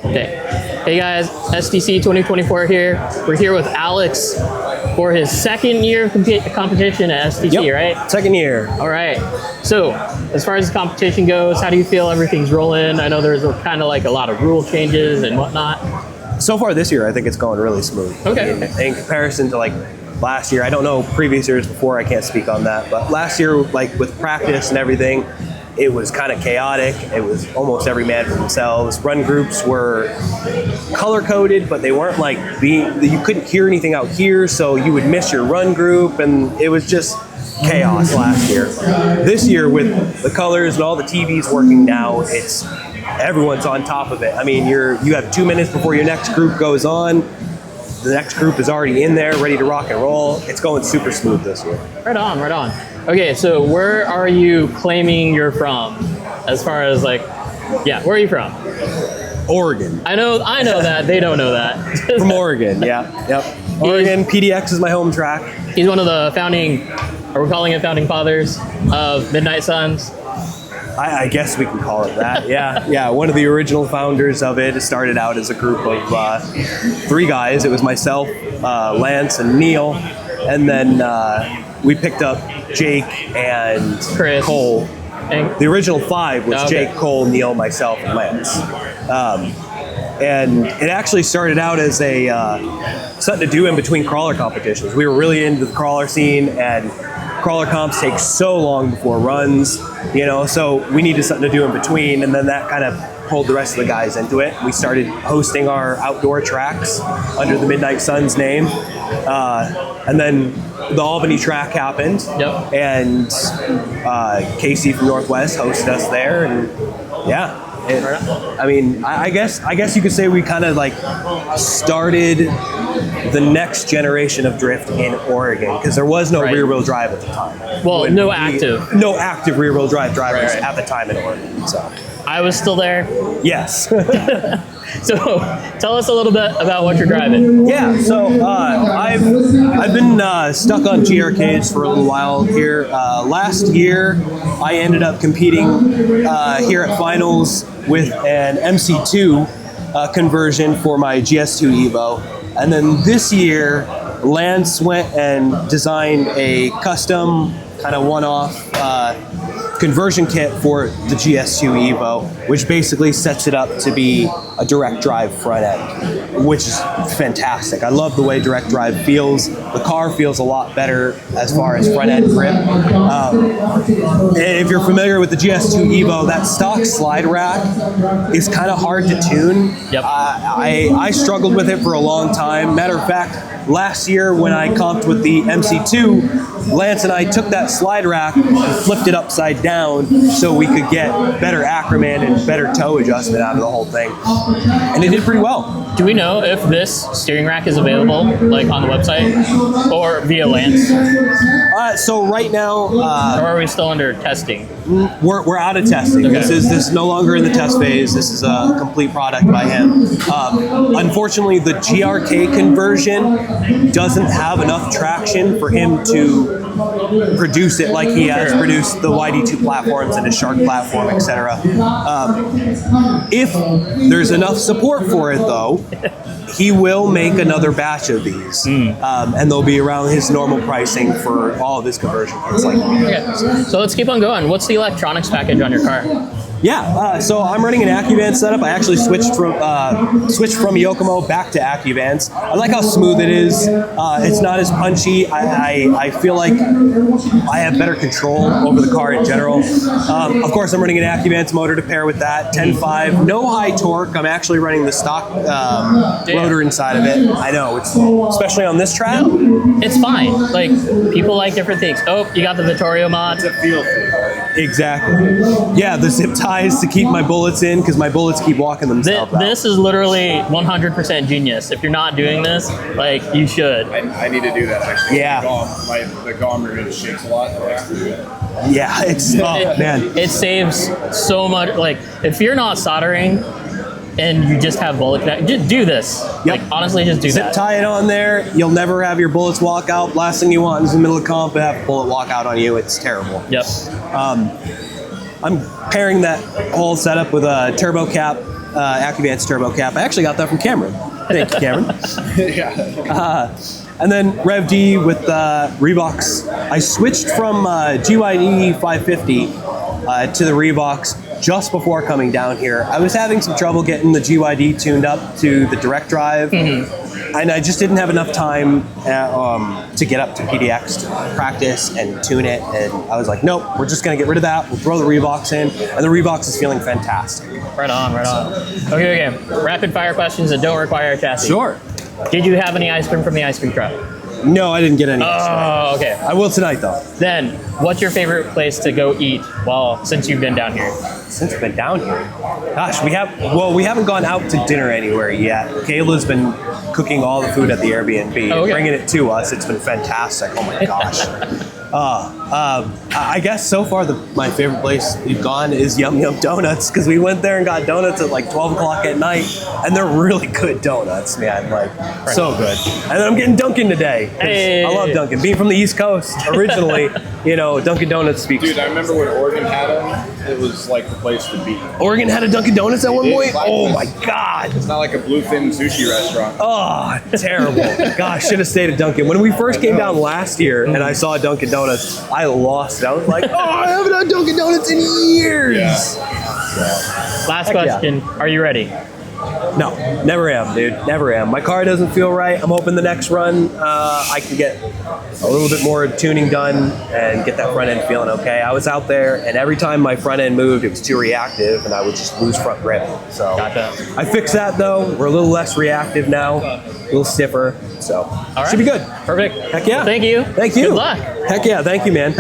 Okay. Hey guys, SDC 2024 here. We're here with Alex for his second year of competition at SDC, right? Second year. All right. So, as far as the competition goes, how do you feel everything's rolling? I know there's kind of like a lot of rule changes and whatnot. So far this year, I think it's going really smooth. Okay. In comparison to like last year, I don't know previous years before, I can't speak on that, but last year, like with practice and everything, it was kind of chaotic. It was almost every man for themselves. Run groups were color coded, but they weren't like you couldn't hear anything out here, so you would miss your run group, and it was just chaos last year. This year, with the colors and all the TVs working now, it's everyone's on top of it. I mean, you have 2 minutes before your next group goes on. The next group is already in there, ready to rock and roll. It's going super smooth this year. Right on, right on. Okay, so where are you claiming you're from? As far as like, yeah, where are you from? Oregon. I know that. They don't know that. From Oregon, yeah. Yep. Oregon, PDX is my home track. He's one of the founding, or we're calling it founding fathers of Midnight Suns. I guess we can call it that. Yeah. One of the original founders of it. It started out as a group of 3 guys. It was myself, Lance, and Neil, and then we picked up Jake and Chris. Cole. And the original 5 was okay. Jake, Cole, Neil, myself, and Lance. And it actually started out as a something to do in between crawler competitions. We were really into the crawler scene, and crawler comps take so long before runs, so we needed something to do in between, and then that kind of pulled the rest of the guys into it. We started hosting our outdoor tracks under the Midnight Suns name, and then the Albany track happened, Yep. and Casey from Northwest hosted us there, and yeah. I guess you could say we kind of like started the next generation of drift in Oregon, because there was no rear-wheel drive at the time. Well, no active rear-wheel drive drivers at the time in Oregon. So I was still there. Yes. So tell us a little bit about what you're driving. Yeah, so I've been stuck on GRKs for a little while here. Last year, I ended up competing here at finals with an MC2 conversion for my GS2 Evo. And then this year, Lance went and designed a custom kind of one-off conversion kit for the GS2 Evo, which basically sets it up to be a direct drive front end, which is fantastic. I love the way direct drive feels. The car feels a lot better as far as front end grip. If you're familiar with the GS2 Evo, that stock slide rack is kind of hard to tune. Yep. I struggled with it for a long time. Matter of fact, last year when I comped with the MC2, Lance and I took that slide rack and flipped it upside down so we could get better acroman and better toe adjustment out of the whole thing. And it did pretty well. Do we know if this steering rack is available, like on the website or via Lance? So right now, or are we still under testing? We're out of testing. Okay. This is no longer in the test phase. This is a complete product by him. Unfortunately, the GRK conversion doesn't have enough traction for him to produce it like he has produced the YD2 platforms and his Shark platform, etc. If there's enough support for it, though, he will make another batch of these, and they'll be around his normal pricing for all of his conversion kits. Okay. So let's keep on going. What's the electronics package on your car? Yeah, so I'm running an AccuVans setup. I actually switched from Yokomo back to AccuVans. I like how smooth it is. It's not as punchy. I feel like I have better control over the car in general. Of course, I'm running an AccuVans motor to pair with that, 10.5. No high torque. I'm actually running the stock rotor inside of it. I know, it's especially on this track. It's fine. Like, people like different things. Oh, you got the Vittorio mod. It's a feel. Exactly. Yeah, the zip ties to keep my bullets in, because my bullets keep walking themselves out. This is literally 100% genius. If you're not doing this, like, you should. I need to do that, actually. Yeah. The GOM really shakes a lot. Yeah, it's, man. It saves so much. Like, if you're not soldering and you just have bullet connect, just do this. Yep. Like, honestly, just do Zip that. tie it on there. You'll never have your bullets walk out. Last thing you want is in the middle of comp to have a bullet walk out on you. It's terrible. Yep. I'm pairing that whole setup with a turbo cap AccuVance turbo cap. I actually got that from Cameron. Thank you, Cameron. Yeah. And then Rev D with Reeboks. I switched from GYD 550 to the Reeboks just before coming down here. I was having some trouble getting the GYD tuned up to the direct drive, and I just didn't have enough time to get up to PDX to practice and tune it. And I was like, nope, we're just gonna get rid of that. We'll throw the Reeboks in, and the Reeboks is feeling fantastic. Right on, right on. Okay. Rapid fire questions that don't require a chassis. Sure. Did you have any ice cream from the ice cream truck? No, I didn't get any. Oh, okay. I will tonight though. Then, what's your favorite place to go eat since you've been down here? Since we've been down here, gosh, we haven't gone out to dinner anywhere yet. Kayla's been cooking all the food at the Airbnb, and bringing it to us. It's been fantastic. Oh my gosh. I guess so far my favorite place we've gone is Yum Yum Donuts, because we went there and got donuts at like 12 o'clock at night, and they're really good donuts, man. Like, so good. And then I'm getting Dunkin' today. Hey. I love Dunkin'. Being from the East Coast originally, Dunkin' Donuts speaks. Dude, I remember when Oregon had them, it was like the place to be. Oregon had a Dunkin' Donuts at one point? Like Oh my God. It's not like a bluefin sushi restaurant. Oh, terrible. Gosh, should have stayed at Dunkin'. When we first came down last year and I saw Dunkin' Donuts, I lost it. I was like, I haven't had Dunkin' Donuts in years. Yeah. Last question. Are you ready? No, never am, dude. Never am. My car doesn't feel right. I'm hoping the next run I can get a little bit more tuning done and get that front end feeling okay. I was out there, and every time my front end moved, it was too reactive, and I would just lose front grip. So Gotcha. I fixed that, though. We're a little less reactive now, a little stiffer. So All right. should be good. Perfect. Heck yeah. Well, thank you. Thank you. Good luck. Heck yeah. Thank you, man.